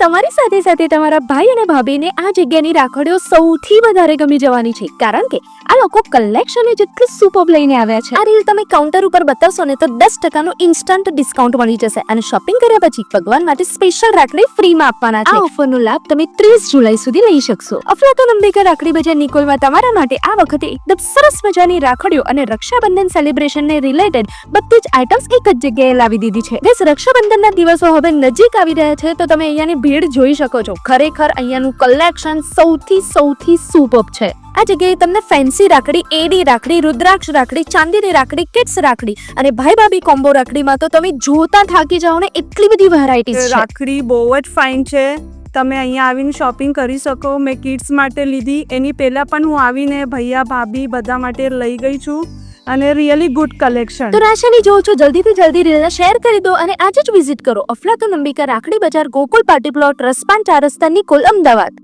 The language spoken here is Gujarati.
તમારી સાથે સાથે તમારા ભાઈ અને ભાભીને આ જગ્યાની રાખડીઓ સૌથી વધારે ગમી જવાની છે, કારણ કે આ લોકો કલેક્શન જેટલું સુપર લઈને આવ્યા છે. આ રીલ તમે કાઉન્ટર ઉપર બતાવશો ને તો 10% નું ઇન્સ્ટન્ટ ડિસ્કાઉન્ટ મળી જશે અને શોપિંગ કર્યા પછી ભગવાન માટે સ્પેશિયલ રાખડી ફ્રીમાં આપવાના છે. આ ઓફરનો લાભ તમે 30 જુલાઈ સુધી લઈ શકશો. અફલાતુન અંબિકા રાખડી બજાર નિકોલમાં તમારા માટે આ વખતે એકદમ સરસ મજાની રાખડીઓ અને રક્ષાબંધન સેલિબ્રેશનને રિલેટેડ બધી જ આઇટમ્સ એક જ જગ્યાએ લાવી દીધી છે. ગાઈસ, રક્ષાબંધનના દિવસો હવે નજીક આવી રહ્યા છે તો તમે અહીંયાની ભીડ જોઈ શકો છો. ખરેખર અહીંયાનું કલેક્શન સૌથી સુપર છે. આ જગ્યાએ તમને ફેન્સી રાખડી, એડી રાખડી, રુદ્રાક્ષ રાખડી, ચાંદીની રાખડી, કિડ્સ રાખડી અને ભાઈ ભાભી કોમ્બો રાખડીમાં તો તમે જોતા થાકી જાઓ ને, એટલી બધી વેરાયટીઝ છે. રાખડી બહુ જ ફાઇન છે. તમે અહીંયા આવીને શોપિંગ કરી શકો. મેં કિડ્સ માટે લીધી, એની પહેલા પણ હું આવીને ભૈયા ભાભી બધા માટે લઈ ગઈ છું અને રિયલી ગુડ કલેક્શન. તો રાશાની જોઉં છું, જલ્દીથી જલ્દી રીલને શેર કરી દો અને આજે જ વિઝિટ કરો અફલાતુન અંબિકા રાખડી બજાર, ગોકુલ પાર્ટી પ્લોટ, રસપાન 4 રસ્તા, નિકોલ, અમદાવાદ.